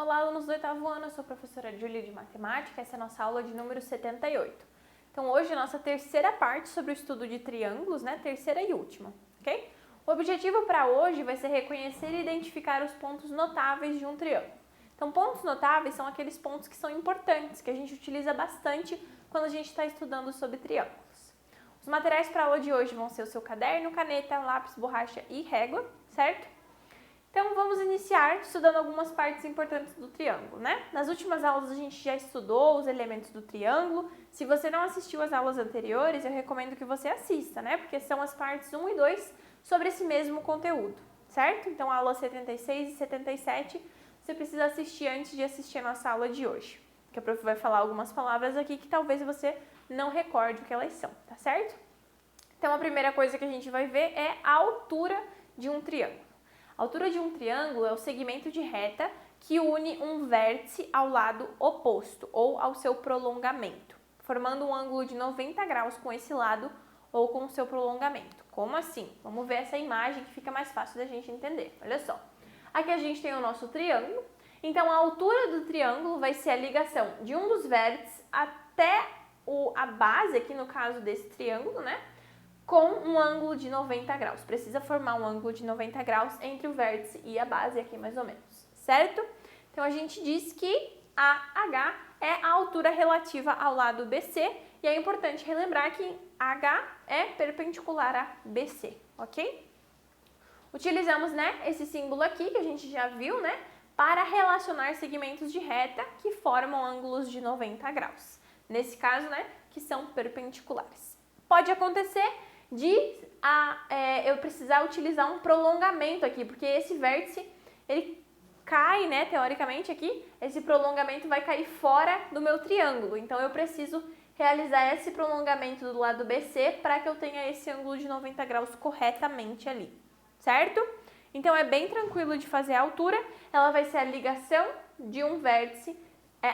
Olá, alunos do oitavo ano, eu sou a professora Júlia de Matemática, essa é a nossa aula de número 78. Então hoje é a nossa terceira parte sobre o estudo de triângulos, terceira e última, ok? O objetivo para hoje vai ser reconhecer e identificar os pontos notáveis de um triângulo. Então pontos notáveis são aqueles pontos que são importantes, que a gente utiliza bastante quando a gente está estudando sobre triângulos. Os materiais para a aula de hoje vão ser o seu caderno, caneta, lápis, borracha e régua, certo? Então, vamos iniciar estudando algumas partes importantes do triângulo, Nas últimas aulas a gente já estudou os elementos do triângulo. Se você não assistiu às aulas anteriores, eu recomendo que você assista, Porque são as partes 1 e 2 sobre esse mesmo conteúdo, certo? Então, a aula 76 e 77 você precisa assistir antes de assistir a nossa aula de hoje. Que a prof vai falar algumas palavras aqui que talvez você não recorde o que elas são, tá certo? Então, a primeira coisa que a gente vai ver é a altura de um triângulo. A altura de um triângulo é o segmento de reta que une um vértice ao lado oposto ou ao seu prolongamento, formando um ângulo de 90 graus com esse lado ou com o seu prolongamento. Como assim? Vamos ver essa imagem que fica mais fácil da gente entender. Olha só. Aqui a gente tem o nosso triângulo. Então, a altura do triângulo vai ser a ligação de um dos vértices até a base, aqui no caso desse triângulo, com um ângulo de 90 graus. Precisa formar um ângulo de 90 graus entre o vértice e a base aqui, mais ou menos, certo? Então, a gente diz que AH é a altura relativa ao lado BC e é importante relembrar que H é perpendicular a BC, ok? Utilizamos, esse símbolo aqui, que a gente já viu, para relacionar segmentos de reta que formam ângulos de 90 graus. Nesse caso, que são perpendiculares. Pode acontecer eu precisar utilizar um prolongamento aqui, porque esse vértice, ele cai, teoricamente aqui, esse prolongamento vai cair fora do meu triângulo. Então, eu preciso realizar esse prolongamento do lado BC para que eu tenha esse ângulo de 90 graus corretamente ali, certo? Então, é bem tranquilo de fazer a altura, ela vai ser a ligação de um vértice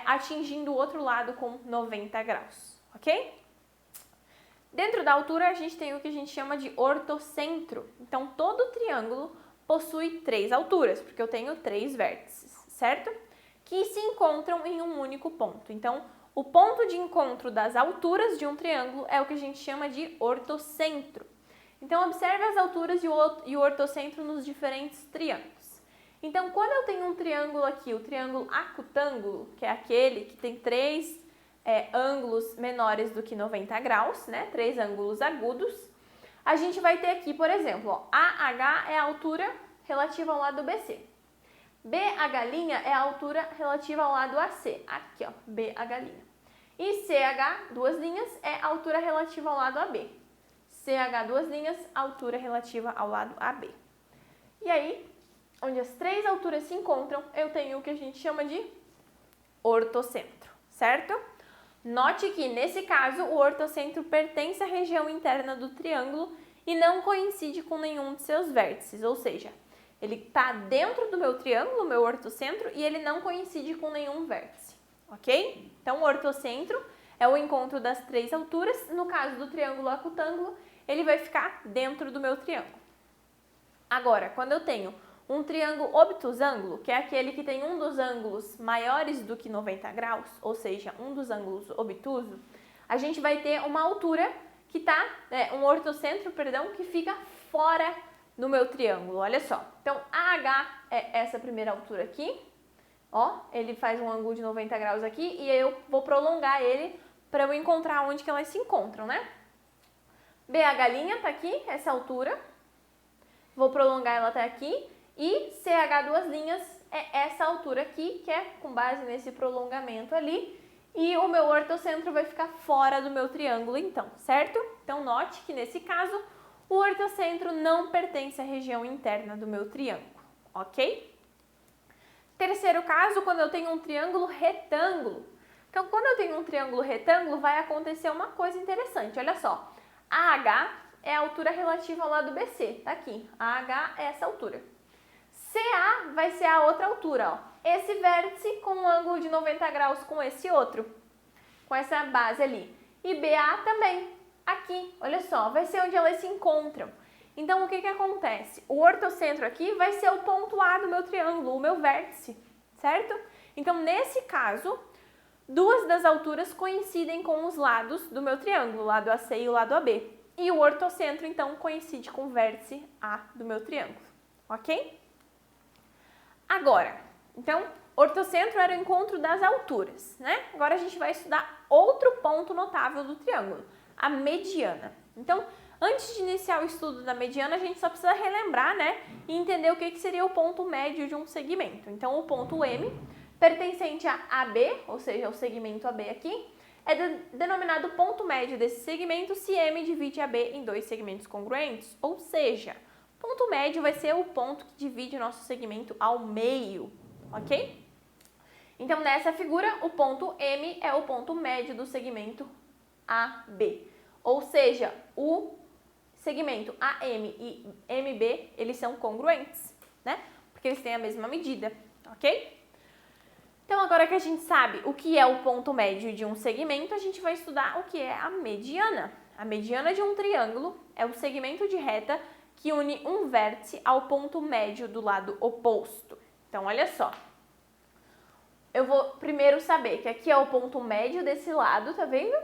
atingindo o outro lado com 90 graus, ok? Dentro da altura, a gente tem o que a gente chama de ortocentro. Então, todo triângulo possui 3 alturas, porque eu tenho 3 vértices, certo? Que se encontram em um único ponto. Então, o ponto de encontro das alturas de um triângulo é o que a gente chama de ortocentro. Então, observe as alturas e o ortocentro nos diferentes triângulos. Então, quando eu tenho um triângulo aqui, o triângulo acutângulo, que é aquele que tem 3 ângulos menores do que 90 graus, 3 ângulos agudos, a gente vai ter aqui, por exemplo, AH é a altura relativa ao lado BC. BH' é a altura relativa ao lado AC. Aqui, BH'. E CH, duas linhas, é a altura relativa ao lado AB. CH, duas linhas, altura relativa ao lado AB. E aí, onde as 3 alturas se encontram, eu tenho o que a gente chama de ortocentro, certo? Note que, nesse caso, o ortocentro pertence à região interna do triângulo e não coincide com nenhum de seus vértices, ou seja, ele está dentro do meu triângulo, meu ortocentro, e ele não coincide com nenhum vértice, ok? Então, o ortocentro é o encontro das 3 alturas. No caso do triângulo acutângulo, ele vai ficar dentro do meu triângulo. Agora, quando eu tenho um triângulo obtusângulo, que é aquele que tem um dos ângulos maiores do que 90 graus, ou seja, um dos ângulos obtuso, a gente vai ter uma altura que está, um ortocentro, que fica fora do meu triângulo, olha só. Então, AH é essa primeira altura aqui, ele faz um ângulo de 90 graus aqui e eu vou prolongar ele para eu encontrar onde que elas se encontram, BH' está aqui, essa altura, vou prolongar ela até aqui. E CH, duas linhas, é essa altura aqui, que é com base nesse prolongamento ali. E o meu ortocentro vai ficar fora do meu triângulo, então, certo? Então, note que, nesse caso, o ortocentro não pertence à região interna do meu triângulo, ok? Terceiro caso, quando eu tenho um triângulo retângulo. Então, quando eu tenho um triângulo retângulo, vai acontecer uma coisa interessante, olha só. AH é a altura relativa ao lado BC, tá aqui. AH é essa altura. CA vai ser a outra altura, Esse vértice com um ângulo de 90 graus com esse outro, com essa base ali. E BA também, aqui, olha só, vai ser onde elas se encontram. Então, o que acontece? O ortocentro aqui vai ser o ponto A do meu triângulo, o meu vértice, certo? Então, nesse caso, duas das alturas coincidem com os lados do meu triângulo, o lado AC e o lado AB. E o ortocentro, então, coincide com o vértice A do meu triângulo, ok? Agora, então, ortocentro era o encontro das alturas, né? Agora a gente vai estudar outro ponto notável do triângulo, a mediana. Então, antes de iniciar o estudo da mediana, a gente só precisa relembrar, né? E entender o que seria o ponto médio de um segmento. Então, o ponto M, pertencente a AB, ou seja, o segmento AB aqui, é denominado ponto médio desse segmento se M divide AB em dois segmentos congruentes, ou seja, ponto médio vai ser o ponto que divide o nosso segmento ao meio, ok? Então, nessa figura, o ponto M é o ponto médio do segmento AB, ou seja, o segmento AM e MB, eles são congruentes, né? Porque eles têm a mesma medida, ok? Então, agora que a gente sabe o que é o ponto médio de um segmento, a gente vai estudar o que é a mediana. A mediana de um triângulo é o segmento de reta que une um vértice ao ponto médio do lado oposto. Então, olha só. Eu vou primeiro saber que aqui é o ponto médio desse lado, tá vendo?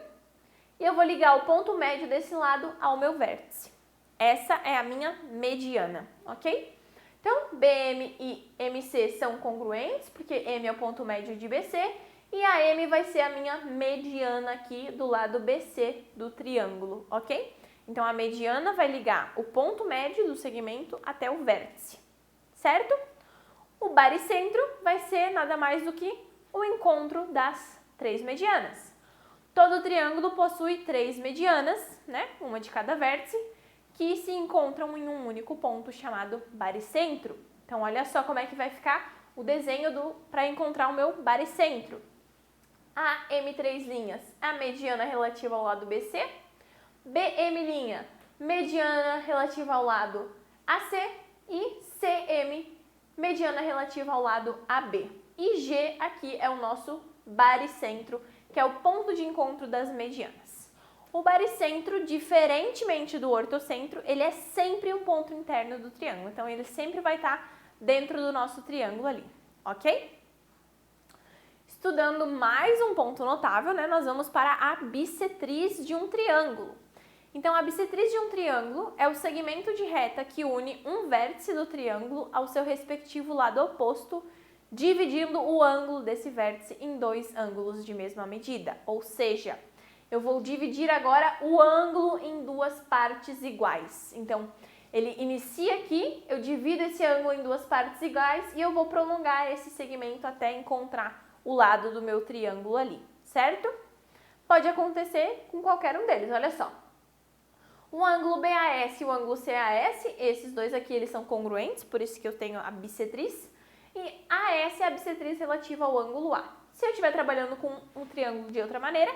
E eu vou ligar o ponto médio desse lado ao meu vértice. Essa é a minha mediana, ok? Então, BM e MC são congruentes, porque M é o ponto médio de BC, e a M vai ser a minha mediana aqui do lado BC do triângulo, ok? Então, a mediana vai ligar o ponto médio do segmento até o vértice, certo? O baricentro vai ser nada mais do que o encontro das três medianas. Todo triângulo possui três medianas, né? Uma de cada vértice, que se encontram em um único ponto chamado baricentro. Então, olha só como é que vai ficar o desenho para encontrar o meu baricentro. A M3', a mediana relativa ao lado BC. BM', mediana relativa ao lado AC. E CM, mediana relativa ao lado AB. E G aqui é o nosso baricentro, que é o ponto de encontro das medianas. O baricentro, diferentemente do ortocentro, ele é sempre um ponto interno do triângulo. Então, ele sempre vai estar dentro do nosso triângulo ali, ok? Estudando mais um ponto notável, né? Nós vamos para a bissetriz de um triângulo. Então, a bissetriz de um triângulo é o segmento de reta que une um vértice do triângulo ao seu respectivo lado oposto, dividindo o ângulo desse vértice em dois ângulos de mesma medida, ou seja, eu vou dividir agora o ângulo em duas partes iguais. Então, ele inicia aqui, eu divido esse ângulo em duas partes iguais e eu vou prolongar esse segmento até encontrar o lado do meu triângulo ali, certo? Pode acontecer com qualquer um deles, olha só. O ângulo BAS e o ângulo CAS, esses dois aqui, eles são congruentes, por isso que eu tenho a bissetriz. E AS é a bissetriz relativa ao ângulo A. Se eu estiver trabalhando com um triângulo de outra maneira,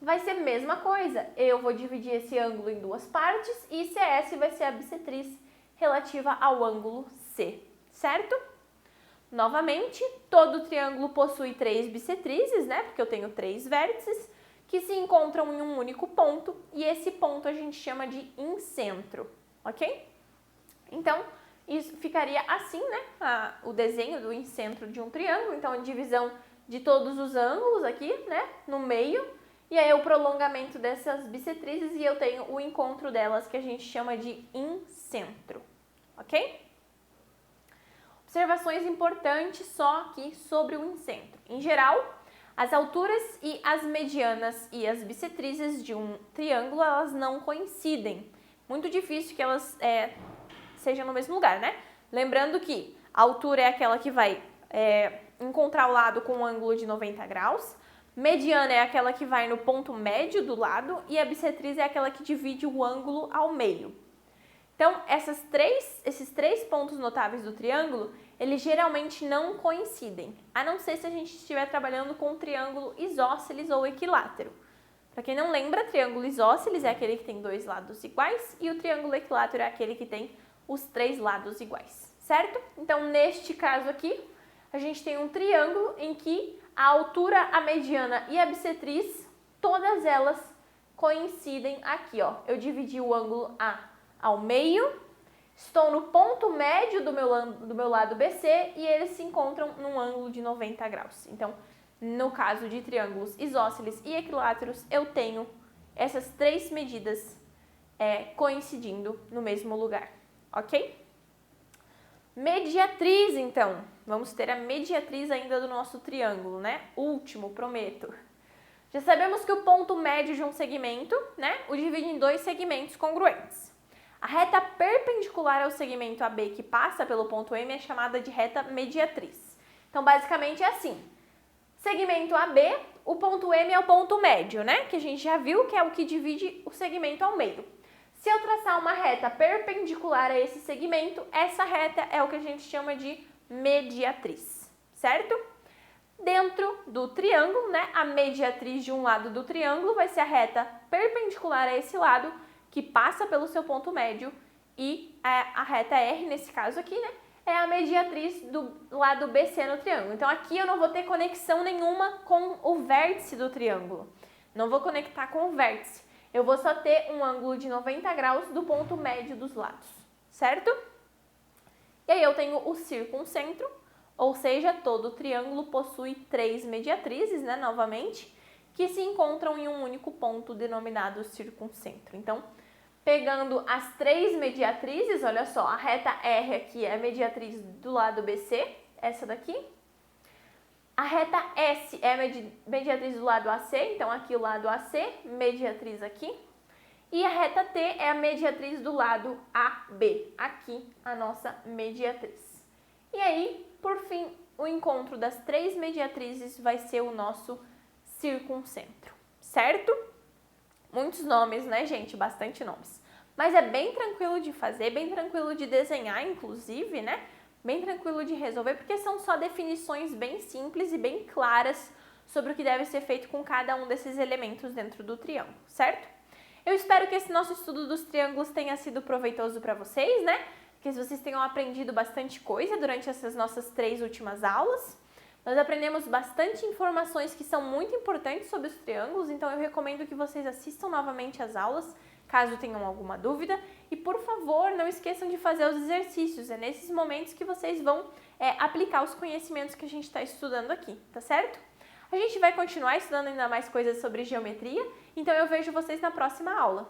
vai ser a mesma coisa. Eu vou dividir esse ângulo em duas partes e CS vai ser a bissetriz relativa ao ângulo C, certo? Novamente, todo triângulo possui três bissetrizes, né? Porque eu tenho três vértices que se encontram em um único ponto e esse ponto a gente chama de incentro, ok? Então, isso ficaria assim, né? O desenho do incentro de um triângulo. Então, a divisão de todos os ângulos aqui, né? No meio. E aí o prolongamento dessas bissetrizes e eu tenho o encontro delas que a gente chama de incentro, ok? Observações importantes só aqui sobre o incentro. Em geral, as alturas e as medianas e as bissetrizes de um triângulo, elas não coincidem. Muito difícil que elas sejam no mesmo lugar, né? Lembrando que a altura é aquela que vai encontrar o lado com um ângulo de 90 graus. Mediana é aquela que vai no ponto médio do lado e a bissetriz é aquela que divide o ângulo ao meio. Então, esses três pontos notáveis do triângulo, eles geralmente não coincidem, a não ser se a gente estiver trabalhando com um triângulo isósceles ou equilátero. Para quem não lembra, triângulo isósceles é aquele que tem dois lados iguais e o triângulo equilátero é aquele que tem os três lados iguais, certo? Então, neste caso aqui, a gente tem um triângulo em que a altura, a mediana e a bissetriz, todas elas coincidem aqui, ó. Eu dividi o ângulo A ao meio Estou no ponto médio do meu lado BC e eles se encontram num ângulo de 90 graus. Então, no caso de triângulos isósceles e equiláteros, eu tenho essas três medidas coincidindo no mesmo lugar, ok? Mediatriz, então. Vamos ter a mediatriz ainda do nosso triângulo, né? Último, prometo. Já sabemos que o ponto médio de um segmento, né, o divide em dois segmentos congruentes. A reta perpendicular ao segmento AB que passa pelo ponto M é chamada de reta mediatriz. Então, basicamente é assim. Segmento AB, o ponto M é o ponto médio, né? Que a gente já viu que é o que divide o segmento ao meio. Se eu traçar uma reta perpendicular a esse segmento, essa reta é o que a gente chama de mediatriz, certo? Dentro do triângulo, né, a mediatriz de um lado do triângulo vai ser a reta perpendicular a esse lado, que passa pelo seu ponto médio, e a reta R, nesse caso aqui, né, é a mediatriz do lado BC no triângulo. Então, aqui eu não vou ter conexão nenhuma com o vértice do triângulo. Não vou conectar com o vértice. Eu vou só ter um ângulo de 90 graus do ponto médio dos lados, certo? E aí eu tenho o circuncentro, ou seja, todo triângulo possui três mediatrizes, né, novamente, que se encontram em um único ponto denominado circuncentro. Então, pegando as três mediatrizes, olha só, a reta R aqui é a mediatriz do lado BC, essa daqui. A reta S é a mediatriz do lado AC, então aqui o lado AC, mediatriz aqui. E a reta T é a mediatriz do lado AB, aqui a nossa mediatriz. E aí, por fim, o encontro das três mediatrizes vai ser o nosso circuncentro, certo? Muitos nomes, né, gente? Bastante nomes. Mas é bem tranquilo de fazer, bem tranquilo de desenhar, inclusive, né? Bem tranquilo de resolver, porque são só definições bem simples e bem claras sobre o que deve ser feito com cada um desses elementos dentro do triângulo, certo? Eu espero que esse nosso estudo dos triângulos tenha sido proveitoso para vocês, né? Que vocês tenham aprendido bastante coisa durante essas nossas 3 últimas aulas. Nós aprendemos bastante informações que são muito importantes sobre os triângulos, então eu recomendo que vocês assistam novamente as aulas, caso tenham alguma dúvida. E, por favor, não esqueçam de fazer os exercícios. É nesses momentos que vocês vão aplicar os conhecimentos que a gente está estudando aqui, tá certo? A gente vai continuar estudando ainda mais coisas sobre geometria, então eu vejo vocês na próxima aula.